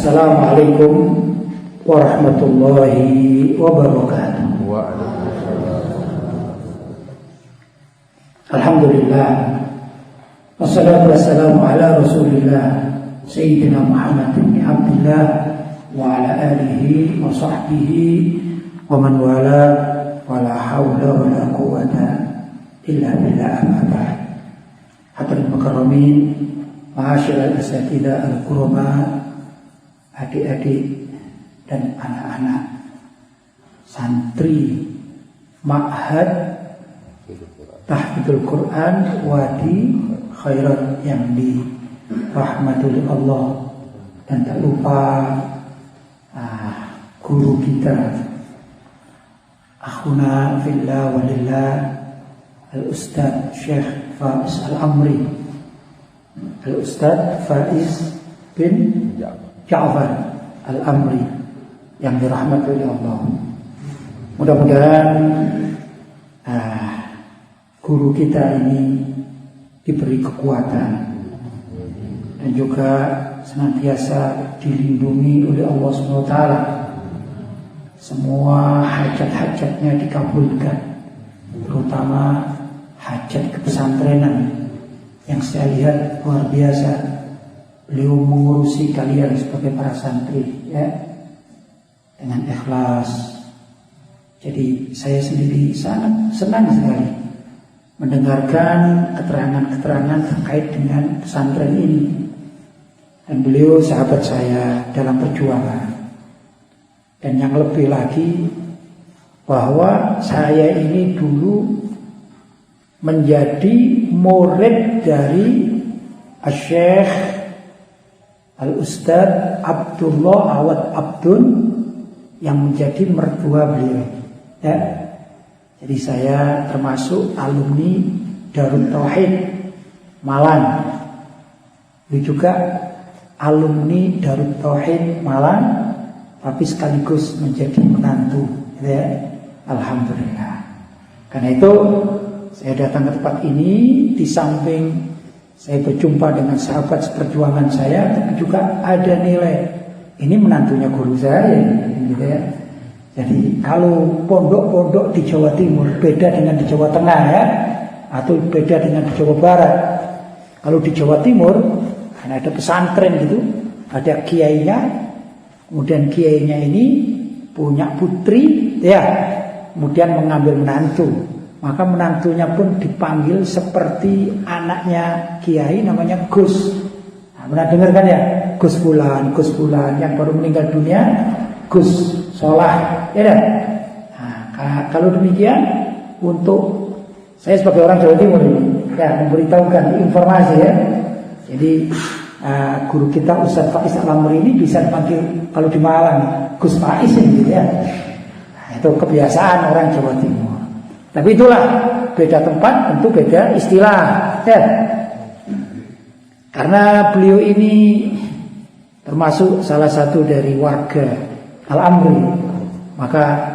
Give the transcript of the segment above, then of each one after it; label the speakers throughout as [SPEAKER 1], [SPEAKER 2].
[SPEAKER 1] Assalamualaikum warahmatullahi wabarakatuh. Alhamdulillah, wassalatu wassalamu ala rasulillah Sayyidina Muhammad bin Abdullah wa ala alihi wa sahbihi wa man wala wa la hawla wa la quwwata illa billah, amma ba'd. Hadirin mukarramin, ma'asyiral asatidzah al-kurama, adik-adik dan anak-anak santri Ma'had Tahfidzul Quran Wadi Khairat yang dirahmati oleh Allah, dan tak lupa guru kita akhuna fillah walillah Al-Ustaz Syekh Faiz Al-Amri, Al-Ustaz Faiz bin Ja'far Al-Amri yang dirahmati oleh Allah. Mudah-mudahan guru kita ini diberi kekuatan dan juga senantiasa dilindungi oleh Allah SWT. Semua hajat-hajatnya dikabulkan, terutama hajat kepesantrenan yang saya lihat luar biasa. Beliau mengurusi kalian sebagai para santri, ya, dengan ikhlas. Jadi saya sendiri sangat senang sekali mendengarkan keterangan-keterangan terkait dengan pesantren ini. Dan beliau sahabat saya dalam perjuangan. Dan yang lebih lagi, bahwa saya ini dulu menjadi murid dari Syekh Al-Ustaz Abdullah Awad Abdun yang menjadi mertua beliau, ya. Jadi saya termasuk alumni Darut Tauhid Malang. Beliau juga alumni Darut Tauhid Malang, tapi sekaligus menjadi menantu, ya. Alhamdulillah. Karena itu saya datang ke tempat ini, di samping saya berjumpa dengan sahabat seperjuangan saya, tapi juga ada nilai. Ini menantunya guru saya, gitu ya. Jadi kalau pondok-pondok di Jawa Timur beda dengan di Jawa Tengah, ya, atau beda dengan di Jawa Barat. Kalau di Jawa Timur, karena ada pesantren gitu, ada kiainya, kemudian kiainya ini punya putri, ya, kemudian mengambil menantu. Maka menantunya pun dipanggil seperti anaknya kiai, namanya Gus. Nah, pernah dengar kan ya? Gus Fulan, yang baru meninggal dunia, Gus Solah, ya kan? Nah, kalau demikian, untuk saya sebagai orang Jawa Timur ini, ya, memberitahukan informasi, ya. Jadi guru kita Ustaz Faiz Al-Amri ini bisa dipanggil kalau di Malang Gus Faiz, gitu ya. Nah, itu kebiasaan orang Jawa Timur. Tapi itulah, beda tempat tentu beda istilah, ya. Karena beliau ini termasuk salah satu dari warga Al-Amri, maka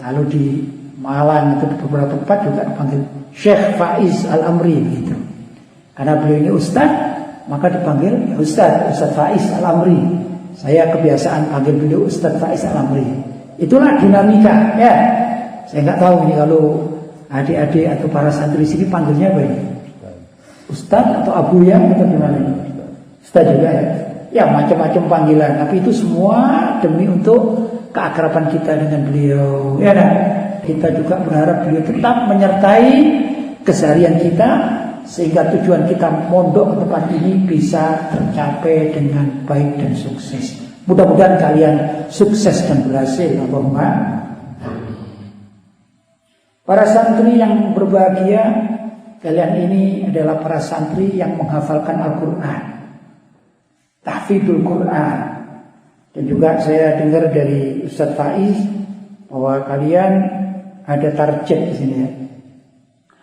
[SPEAKER 1] kalau di Malang atau di beberapa tempat juga dipanggil Syekh Faiz Al-Amri, gitu. Karena beliau ini ustaz, maka dipanggil ya Ustaz Faiz Al-Amri. Saya kebiasaan panggil beliau Ustaz Faiz Al-Amri. Itulah dinamika, ya. Saya nggak tahu ini kalau adik-adik atau para santri sini panggilnya apa ini? Ustaz atau Abu ya, atau gimana? Ustaz juga, ya. Ya, macam-macam panggilan. Tapi itu semua demi untuk keakraban kita dengan beliau, ya kan? Kita juga berharap beliau tetap menyertai keseharian kita, sehingga tujuan kita mondok ke tempat ini bisa tercapai dengan baik dan sukses. Mudah-mudahan kalian sukses dan berhasil, Allahumma. Para santri yang berbahagia, kalian ini adalah para santri yang menghafalkan Al-Quran, tahfidzul Quran. Dan juga saya dengar dari Ustaz Faiz bahwa kalian ada target di sini, ya.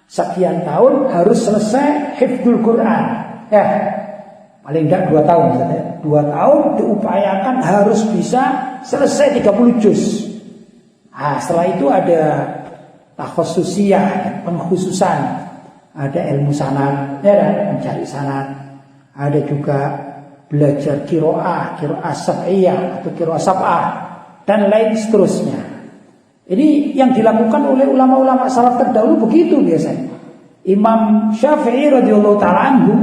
[SPEAKER 1] Sekian tahun harus selesai hifdzul Quran, ya. Paling enggak 2 tahun, ya. 2 tahun diupayakan harus bisa selesai 30 juz. Nah, setelah itu ada takhususiyah, pengkhususan. Ada ilmu sanad, ya, mencari sanad. Ada juga belajar qiraah sab'iyah atau qiraah sab'ah dan lain seterusnya. Ini yang dilakukan oleh ulama-ulama salaf terdahulu begitu biasanya. Imam Syafi'i radhiyallahu ta'ala anhu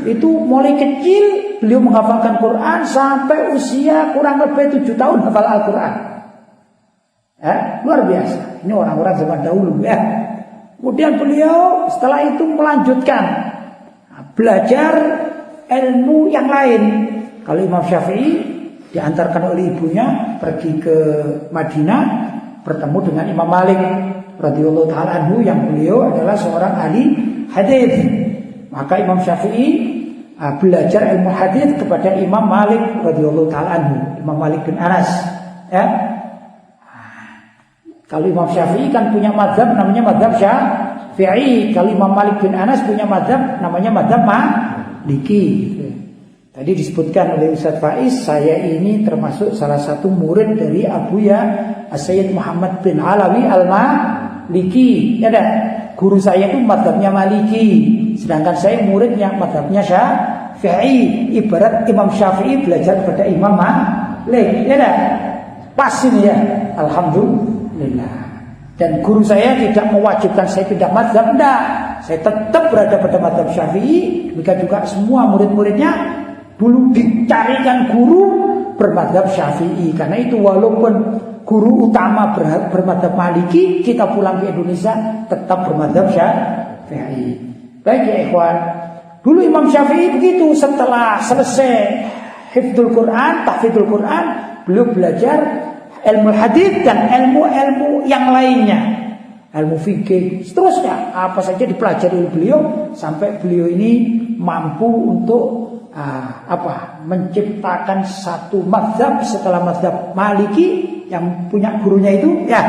[SPEAKER 1] itu mulai kecil beliau menghafalkan Quran sampai usia kurang lebih 7 tahun hafal Al-Quran. Luar biasa. Ini orang-orang zaman dahulu ya. Kemudian beliau setelah itu melanjutkan belajar ilmu yang lain. Kalau Imam Syafi'i diantarkan oleh ibunya pergi ke Madinah bertemu dengan Imam Malik radhiyallahu taala anhu yang beliau adalah seorang ahli hadis. Maka Imam Syafi'i belajar ilmu hadis kepada Imam Malik radhiyallahu taala anhu, Imam Malik bin Anas ya. Kalau Imam Syafi'i kan punya mazhab namanya mazhab Syafi'i. Kalau Imam Malik bin Anas punya mazhab namanya mazhab Maliki. Tadi disebutkan oleh Ustaz Faiz, saya ini termasuk salah satu murid dari Abuya Sayyid Muhammad bin Alawi Al-Maliki. Ya dah. Guru saya itu mazhabnya Maliki, sedangkan saya muridnya mazhabnya Syafi'i. Ibarat Imam Syafi'i belajar kepada Imam Malik. Ya dah. Pas ini ya. Alhamdulillah. Dan guru saya tidak mewajibkan saya pindah mazhab, enggak. Saya tetap berada pada mazhab Syafi'i. Demikian juga semua murid-muridnya dulu dicarikan guru bermadzhab Syafi'i. Karena itu walaupun guru utama bermadzhab Maliki, kita pulang ke Indonesia tetap bermadzhab Syafi'i. Baik ya ikhwan, dulu Imam Syafi'i begitu, setelah selesai hifdzul Quran, tahfidzul Quran, beliau belajar ilmu hadis dan ilmu-ilmu yang lainnya, ilmu fikih, seterusnya apa saja dipelajari oleh beliau sampai beliau ini mampu untuk menciptakan satu mazhab setelah mazhab Maliki yang punya gurunya itu ya.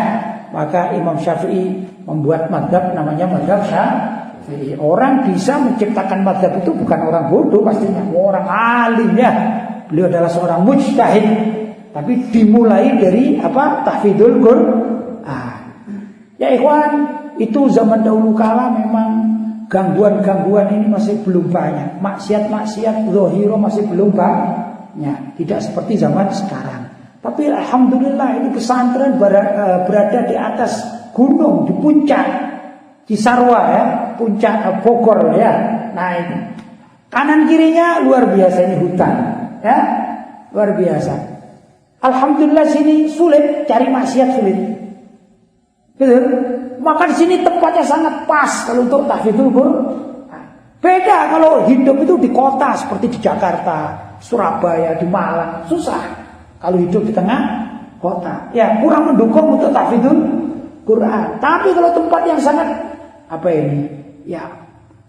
[SPEAKER 1] Maka Imam Syafi'i membuat mazhab namanya mazhab Syafi'i. Orang bisa menciptakan mazhab itu bukan orang bodoh pastinya, orang alim ya. Beliau adalah seorang mujtahid. Tapi dimulai dari tahfidzul Quran. Ya ikhwan, itu zaman dahulu kala memang gangguan-gangguan ini masih belum banyak. Maksiat-maksiat zahira masih belum banyak. Tidak seperti zaman sekarang. Tapi alhamdulillah ini pesantren berada di atas gunung, di puncak Cisarua ya, puncak Bogor ya. Nah ini kanan kirinya luar biasa, ini hutan ya, luar biasa. Alhamdulillah sini sulit cari maksiat, sulit. Betul? Maka di sini tempatnya sangat pas kalau untuk tahfidzul Quran. Beda kalau hidup itu di kota seperti di Jakarta, Surabaya, di Malang, susah. Kalau hidup di tengah kota, ya kurang mendukung untuk tahfidzul Quran. Tapi kalau tempat yang sangat ya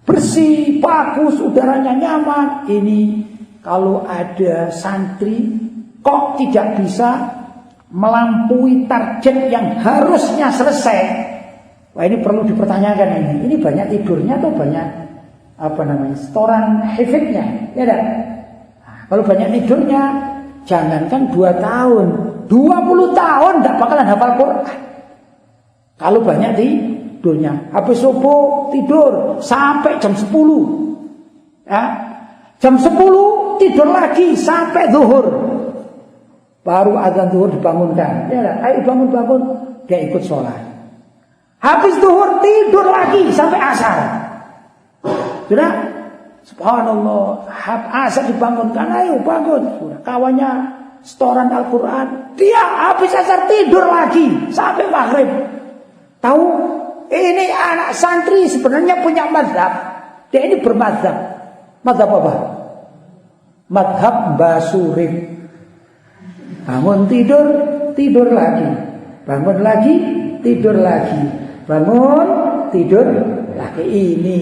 [SPEAKER 1] bersih, bagus, udaranya nyaman, ini kalau ada santri kok tidak bisa melampaui target yang harusnya selesai. Wah, ini perlu dipertanyakan ini. Ini banyak tidurnya atau banyak setoran hifdznya? Ya dah. Nah, kalau banyak tidurnya, jangankan 2 tahun, 20 tahun tidak bakalan hafal Quran. Kalau banyak tidurnya, habis subuh tidur sampai jam 10. Ya. Jam 10 tidur lagi sampai zuhur. Baru azan zuhur dibangunkan. Ya, ayo bangun-bangun, dia ikut sholat. Habis zuhur tidur lagi sampai asar. Sudah, subhanallah, asar dibangunkan, ayo bangun. Sudah, kawannya setoran Al-Quran, dia habis asar tidur lagi sampai maghrib. Tahu, ini anak santri sebenarnya punya mazhab. Dia ini bermazhab. Mazhab apa? Mazhab Basurib. Bangun tidur, tidur lagi. Bangun lagi, tidur lagi. Bangun, tidur lagi. Ini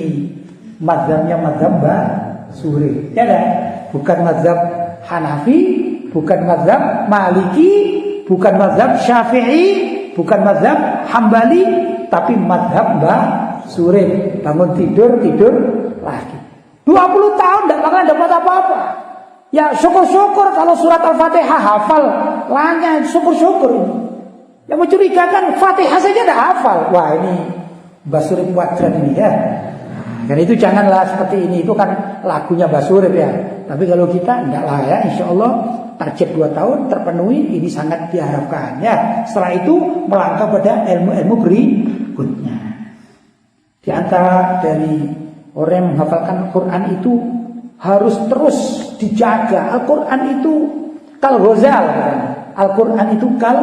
[SPEAKER 1] mazhabnya mazhab Basuri. Ya dah, bukan mazhab Hanafi, bukan mazhab Maliki, bukan mazhab Syafi'i, bukan mazhab Hambali, tapi mazhab Basuri. Bangun tidur, tidur lagi. 20 tahun tidak akan dapat apa-apa. Ya syukur-syukur kalau surat Al-Fatihah hafal, lainnya syukur-syukur. Yang mencurigakan Fatihah saja dah hafal. Wah, ini Basuri Wadran ini ya. Dan itu janganlah seperti ini. Itu kan lagunya Basuri ya. Tapi kalau kita enggak lah ya, insya Allah target 2 tahun terpenuhi, ini sangat diharapkan ya. Setelah itu melangkah pada ilmu-ilmu berikutnya. Di antara dari orang yang menghafalkan Al-Quran itu harus terus dijaga. Al-Quran itu kal ghazal. Al-Quran itu kal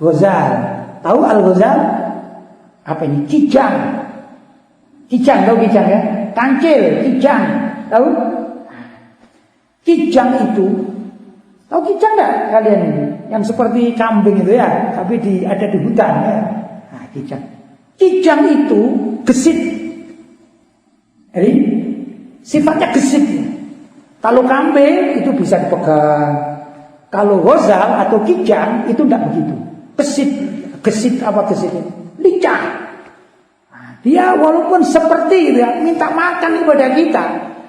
[SPEAKER 1] ghazal. Tahu al-ghazal? Apa ini? Kijang. Kijang, tahu kijang ya? Kancil, kijang. Tahu? Kijang itu, tahu kijang enggak kalian ini? Yang seperti kambing itu ya, tapi ada di hutan ya. Nah, kijang. Kijang itu gesit. Jadi sifatnya gesit. Kalau kambing itu bisa dipegang. Kalau ghazal atau kijang itu tidak begitu. Gesit. Gesit apa gesit itu? Lincah. Nah, dia walaupun seperti itu ya, minta makan kepada kita.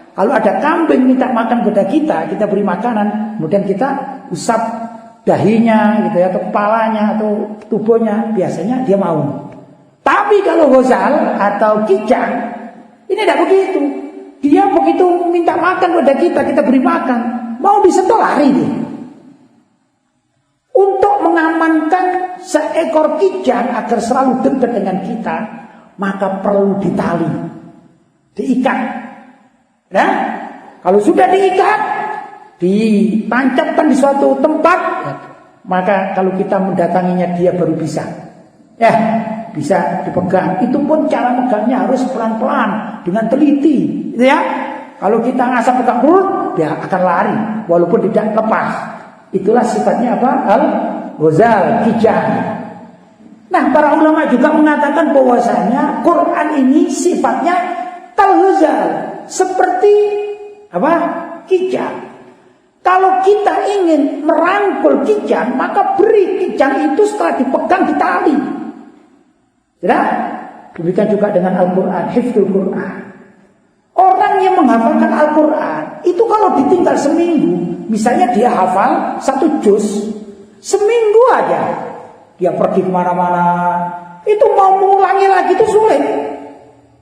[SPEAKER 1] Kalau ada kambing minta makan kepada kita beri makanan, kemudian kita usap dahinya gitu ya, atau kepalanya atau tubuhnya, biasanya dia mau. Tapi kalau ghazal atau kijang ini tidak begitu. Dia begitu minta makan kepada kita beri makan, mau disentuh lari dia. Untuk mengamankan seekor kijang agar selalu dekat dengan kita, maka perlu ditali, diikat. Nah, kalau sudah diikat, ditancapkan di suatu tempat, maka kalau kita mendatanginya dia baru bisa. Ya, bisa dipegang. Itu pun cara megangnya harus pelan-pelan dengan teliti, gitu ya. Kalau kita ngasap pegang mulut, dia akan lari walaupun tidak lepas. Itulah sifatnya apa? Al-ghazal, kijang. Nah, para ulama juga mengatakan bahwasanya Quran ini sifatnya kal-ghazal, seperti apa? Kijang. Kalau kita ingin merangkul kijang, maka beri kijang itu setelah dipegang di tali. Tidak? Demikian juga dengan Al-Quran, hifdzul Quran. Orang yang menghafalkan Al-Quran itu kalau ditinggal seminggu, misalnya dia hafal 1 juz, seminggu aja dia pergi kemana-mana, itu mau mengulangi lagi itu sulit.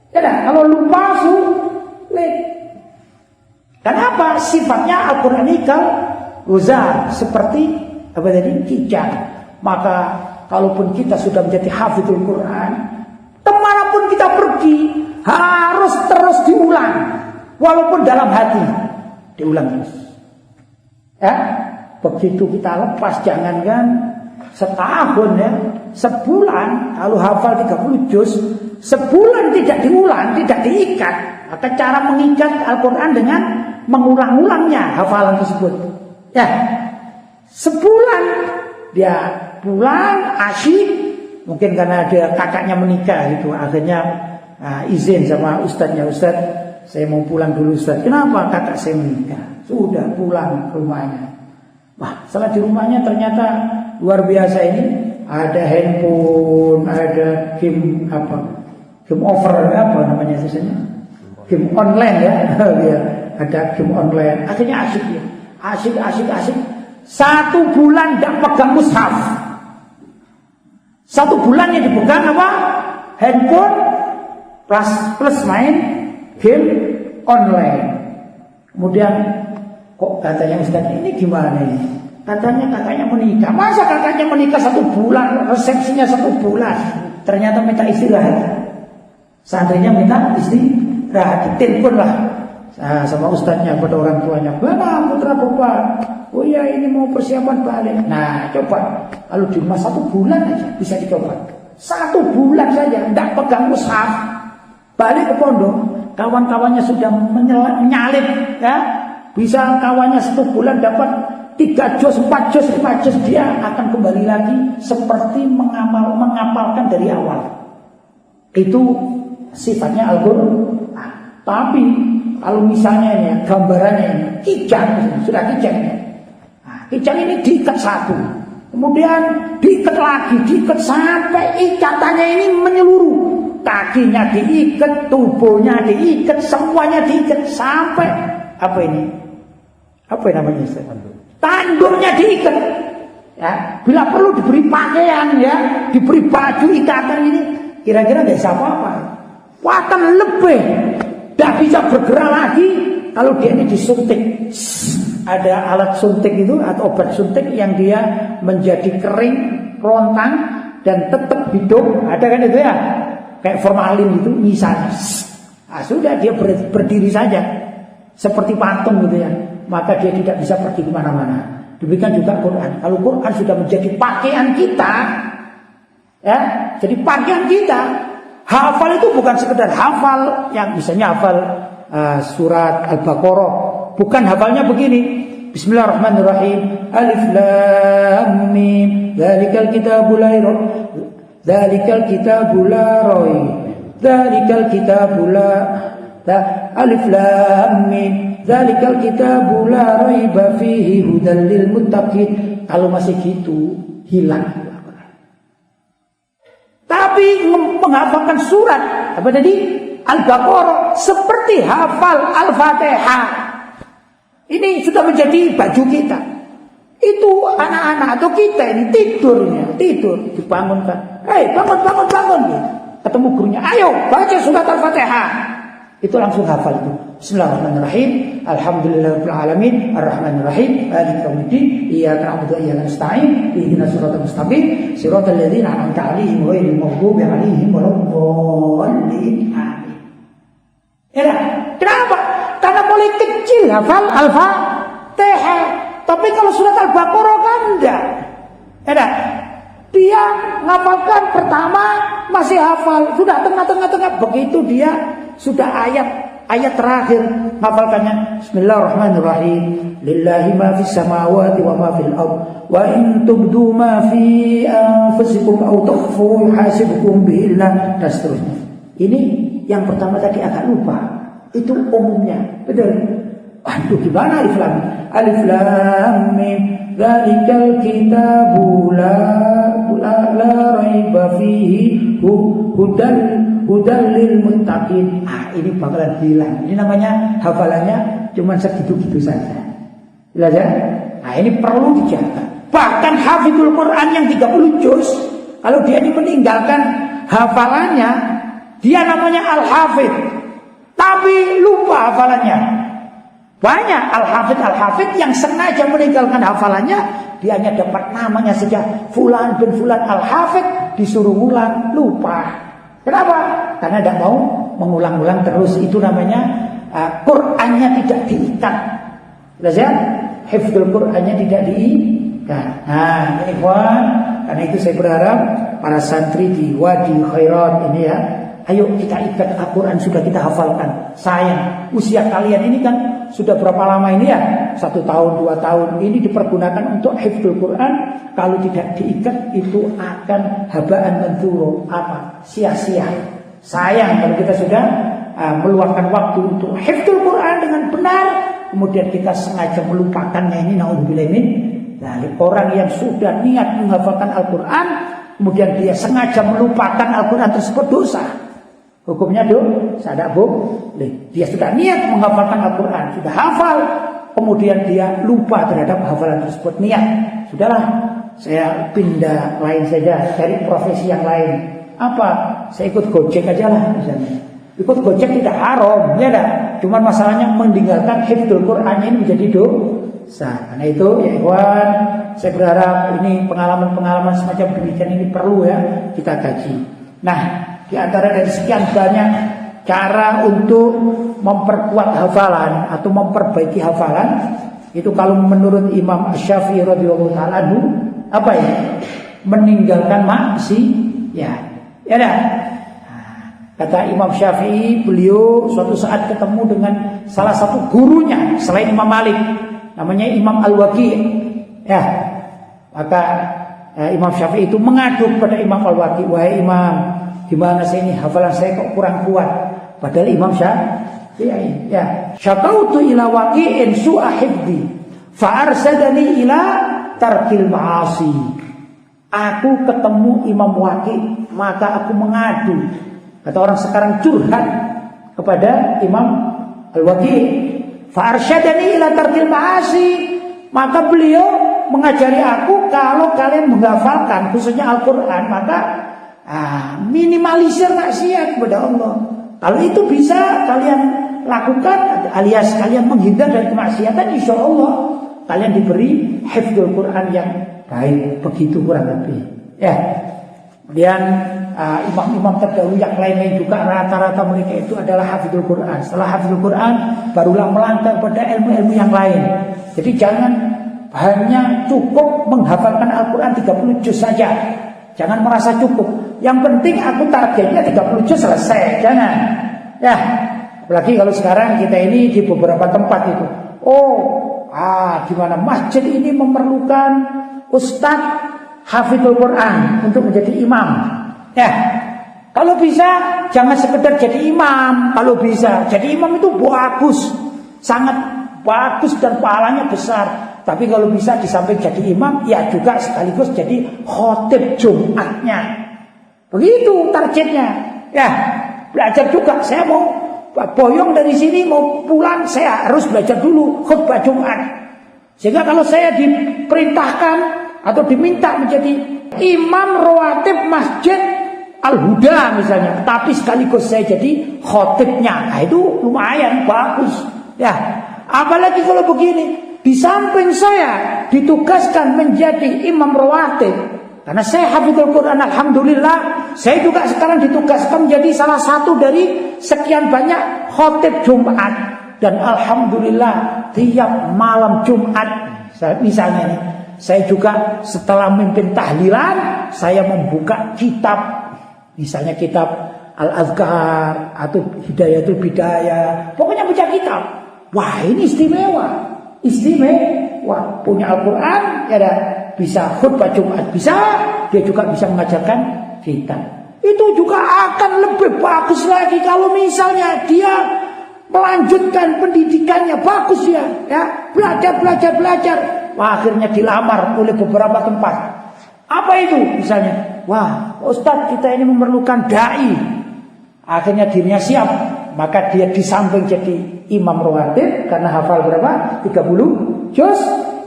[SPEAKER 1] Ya, kalau lupa sulit. Kenapa? Sifatnya Al-Quran ini kal-ghazal, seperti apa tadi? Kijang. Maka kalaupun kita sudah menjadi hafizul Quran, kemanapun kita pergi harus terus diulang, walaupun dalam hati diulang terus. Ya, begitu kita lepas, jangankan setahun ya, sebulan, kalau hafal 30 juz, sebulan tidak diulang, tidak diikat, maka cara mengikat Al-Quran dengan mengulang-ulangnya hafalan tersebut. Ya, sebulan dia pulang asyik, mungkin karena ada kakaknya menikah gitu, akhirnya izin sama ustadznya, Ustadz saya mau pulang dulu Ustadz. Kenapa? Kakak saya menikah. Sudah pulang ke rumahnya. Wah, setelah di rumahnya ternyata luar biasa ini, ada handphone, ada game game over apa namanya biasanya, game online ya, ada game online. Akhirnya asyik ya, asyik. 1 bulan tidak pegang mushaf. 1 bulan yang dipegang apa? Handphone plus main game online. Kemudian kok katanya Ustaz ini gimana ini? Katanya kakaknya menikah. Masa kakaknya menikah 1 bulan, resepsinya 1 bulan, ternyata minta istirahat. Santrinya minta istirahat, ditelepon lah sama ustadznya pada orang tuanya. Mana putra bapak? Oh ya, ini mau persiapan balik. Nah, coba kalau di rumah 1 bulan aja bisa dicoba. 1 bulan saja, tidak pegang mushaf, balik ke pondok, kawan-kawannya sudah menyalip, ya. Bisa kawannya 1 bulan dapat 3 juz, 4 juz, 5 juz, dia akan kembali lagi seperti menghafalkan dari awal. Itu sifatnya Al-Quran. Tapi kalau misalnya ini gambarannya ini kijang, sudah kijang. Kijang ini diikat 1, kemudian diikat lagi, diikat sampai ikatannya ini menyeluruh. Kakinya diikat, tubuhnya diikat, semuanya diikat sampai apa ini? Apa namanya? Tanduknya diikat. Ya, bila perlu diberi pakaian ya, diberi baju ikatan ini, kira-kira tidak bisa apa-apa. Watan lebih, tidak bisa bergerak lagi, kalau dia ini disuntik, ada alat suntik itu atau obat suntik yang dia menjadi kering, kerontang dan tetap hidup, ada kan itu ya, kayak formalin itu misalnya. Sudah dia berdiri saja seperti patung gitu ya, maka dia tidak bisa pergi kemana-mana. Demikian juga Quran. Kalau Quran sudah menjadi pakaian kita, ya, jadi pakaian kita. Hafal itu bukan sekedar hafal yang misalnya hafal surat Al-Baqarah, bukan hafalnya begini. Bismillahirrahmanirrahim. Alif Lam Mim. Dzalikal kitabu la raib. Dzalikal kitabu la raib. Dzalikal kitabu la Alif Lam Mim. Dzalikal kitabu la raiba fihi hudal lil muttaqin. Kalau masih gitu hilang. Tapi menghafalkan surat apa tadi? Al-Baqarah seperti hafal Al-Fatihah. Ini sudah menjadi baju kita. Itu anak-anak atau kita ini tidur dibangunkan. Hei, bangun. Ketemu gurunya, ayo baca surat Al-Fatihah. Itu langsung hafal itu. Bismillahirrahmanirrahim. Alhamdulillahirabbil alamin, arrahmanirrahim, maliki yaumiddin, iyyaka na'budu wa iyyaka nasta'in, ihdinas siratal mustaqim, siratal ladzina an'amta 'alaihim ghairil maghdubi 'alaihim waladdallin. Ya, kenapa? Karena mulai kecil hafal Al-Fatihah. Tapi kalau surat Al-Baqarah kan enggak. Ya, dia ngapalkan pertama masih hafal, sudah tengah-tengah begitu dia sudah ayat terakhir ngapalkannya. Bismillahirrahmanirrahim. Lillahi ma fis samawati wa ma fil ard wa in tubdu ma fi anfusikum aw tukhfu yuhasibukum billah, dan seterusnya. Ini yang pertama tadi agak lupa. Itu umumnya. Betul. Aduh, gimana Alif Lam? Alif Lam Mim. Dzalikal kitabu la raiba fihi hudal lil muttaqin. Ini bakalan hilang. Ini namanya hafalannya cuma segitu-gitu saja. Jelas ya? Ini perlu dijaga. Bahkan hafizul Quran yang 30 juz, kalau dia ini meninggalkan hafalannya, dia namanya al-hafidh, tapi lupa hafalannya. Banyak al-hafidh yang sengaja meninggalkan hafalannya, dia hanya dapat namanya saja, fulan bin fulan al-hafidh, disuruh ulang, lupa. Kenapa? Karena tidak mau mengulang-ulang terus. Itu namanya Qur'annya tidak diikat. Jelas ya? Hifdzul Qur'annya tidak diikat. Nah, ini kawan, karena itu saya berharap para santri di Wadi Khairat ini ya, ayo kita ikat Al-Quran, sudah kita hafalkan. Sayang, usia kalian ini kan sudah berapa lama ini ya? 1 tahun, 2 tahun. Ini dipergunakan untuk hifdzul Quran. Kalau tidak diikat itu akan habaan manthura. Apa? Sia-sia. Sayang kalau kita sudah meluangkan waktu untuk hifdzul Quran dengan benar, kemudian kita sengaja melupakannya. Ini naudzubillah min dzalik. Orang yang sudah niat menghafalkan Al-Quran, kemudian dia sengaja melupakan Al-Quran tersebut, dosa. Hukumnya dosa, tidak boleh. Dia sudah niat menghafalkan Al-Quran, sudah hafal, kemudian dia lupa terhadap hafalan tersebut. Niat, sudahlah, saya pindah lain saja, cari profesi yang lain. Apa? Saya ikut Gojek aja lah misalnya. Ikut Gojek tidak haram, ya dah. Cuman masalahnya meninggalkan hifdzul Quran ini menjadi dosa. Karena itu ya ikhwan, saya berharap ini pengalaman-pengalaman semacam demikian ini perlu ya kita kaji. Nah, di antara dari sekian banyak cara untuk memperkuat hafalan atau memperbaiki hafalan, itu kalau menurut Imam Syafi'i radhiyallahu taala anhu, apa ya? Meninggalkan maksiat. Ya dah. Kata Imam Syafi'i, beliau suatu saat ketemu dengan salah satu gurunya selain Imam Malik, namanya Imam Al-Waqi'. Ya. Maka Imam Syafi'i itu mengadu kepada Imam Al-Waqi', wahai Imam, gimana saya ini hafalan saya kok kurang kuat. Padahal Imam Syafi'i, ya, syakautu ila waqi'in su'a hifdzi fa arsadani ila tarkil ma'asi. Aku ketemu Imam Waqi', maka aku mengadu. Kata orang sekarang, curhat kepada Imam Al-Waqi'. Fa arsadani ila tarkil ma'asi. Maka beliau mengajari aku, kalau kalian menghafalkan khususnya Al-Quran, maka minimalisir maksiat kepada Allah. Kalau itu bisa kalian lakukan, alias kalian menghindar dari kemaksiatan, insya Allah kalian diberi hifdzul Quran yang baik. Begitu kurang lebih. Ya. Kemudian imam-imam terdahulu yang lainnya juga rata-rata mereka itu adalah hafizul Quran. Setelah hafizul Quran barulah melangkah pada ilmu-ilmu yang lain. Jadi jangan hanya cukup menghafalkan Al-Quran 30 juz saja. Jangan merasa cukup. Yang penting aku targetnya 30 juz selesai. Jangan. Ya. Apalagi kalau sekarang kita ini di beberapa tempat itu. Gimana masjid ini memerlukan ustadz hafizul Quran untuk menjadi imam. Ya. Kalau bisa jangan sekedar jadi imam. Kalau bisa jadi imam itu bagus, sangat bagus dan pahalanya besar. Tapi kalau bisa di samping jadi imam, ya juga sekaligus jadi khotib Jumatnya. Begitu targetnya. Ya, belajar juga. Saya mau boyong dari sini, mau pulang, saya harus belajar dulu khutbah Jumat. Sehingga kalau saya diperintahkan atau diminta menjadi imam rawatib masjid Al-Huda misalnya, tapi sekaligus saya jadi khotibnya, nah itu lumayan bagus. Ya, apalagi kalau begini. Di samping saya ditugaskan menjadi imam rawatib, karena saya hafizul Quran, alhamdulillah, saya juga sekarang ditugaskan menjadi salah satu dari sekian banyak khotib Jumat. Dan alhamdulillah tiap malam Jumat, misalnya nih, saya juga setelah memimpin tahlilan, saya membuka kitab, misalnya kitab Al-Azkar atau Hidayatul Bidayah, pokoknya baca kitab. Wah, ini istimewa. Punya Al-Quran, ya bisa khutbah Jumat, bisa, dia juga bisa mengajarkan kita. Itu juga akan lebih bagus lagi kalau misalnya dia melanjutkan pendidikannya bagus ya, belajar. Wah, akhirnya dilamar oleh beberapa tempat. Apa itu? Misalnya, Ustadz kita ini memerlukan dai. Akhirnya dirinya siap, maka dia di samping jadi imam rawatib karena hafal berapa? 30 juz.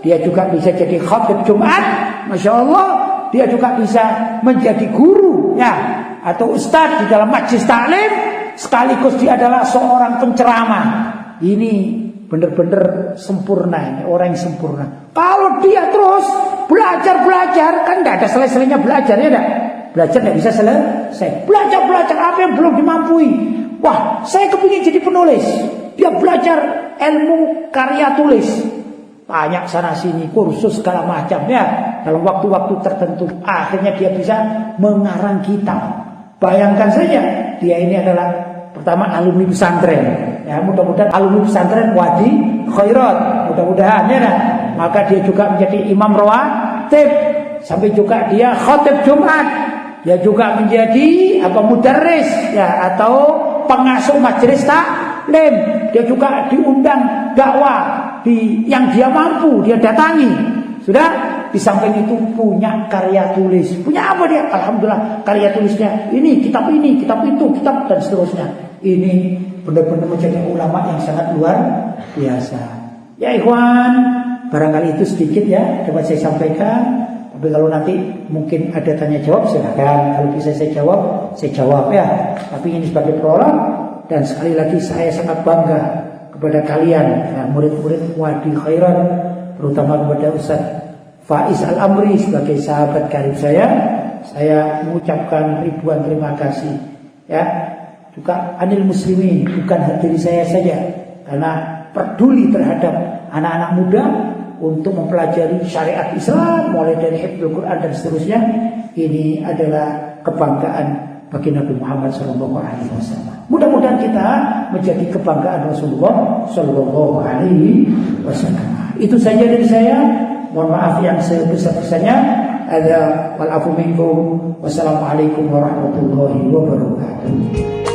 [SPEAKER 1] Dia juga bisa jadi khatib Jumat, masya Allah. Dia juga bisa menjadi guru, ya, atau ustadz di dalam majlis taklim. Sekaligus dia adalah seorang penceramah. Ini benar-benar sempurna, ini orang yang sempurna. Kalau dia terus belajar, kan tidak ada selesainya belajar, ya tidak? Belajar tidak bisa selesai. Belajar apa yang belum dimampui. Wah, saya kepingin jadi penulis. Dia belajar ilmu karya tulis. Banyak sana sini, kursus segala macam ya. Dalam waktu-waktu tertentu. Akhirnya dia bisa mengarang kitab. Bayangkan saja, dia ini adalah pertama alumni pesantren. Ya, mudah-mudahan alumni pesantren Wadi Khairat. Mudah-mudahan ya. Maka dia juga menjadi imam rawatib. Sampai juga dia khatib Jumat. Dia juga menjadi mudarris ya, atau pengasuh majelis taklim. Dia juga diundang dakwah yang dia mampu dia datangi. Sudah. Di samping itu punya karya tulis. Punya apa dia? Alhamdulillah karya tulisnya ini, kitab itu, kitab dan seterusnya. Ini benar-benar menjadi ulama yang sangat luar biasa. Ya ikhwan, barangkali itu sedikit ya dapat saya sampaikan. Tapi kalau nanti mungkin ada tanya jawab silakan. Kalau bisa saya jawab ya. Tapi ini sebagai prolog. Dan sekali lagi saya sangat bangga kepada kalian ya, murid-murid Wadi Khairat, terutama kepada Ustaz Faiz Al-Amri sebagai sahabat karib saya mengucapkan ribuan terima kasih ya. Juga anil muslimin, bukan diri saya saja, karena peduli terhadap anak-anak muda untuk mempelajari syariat Islam mulai dari hifdzul Quran dan seterusnya. Ini adalah kebanggaan bagi Nabi Muhammad SAW. Mudah-mudahan kita menjadi kebanggaan Rasulullah SAW. Itu saja dari saya. Mohon maaf yang sebesar-besarnya. Ada wal afu minkum. Wassalamualaikum warahmatullahi wabarakatuh.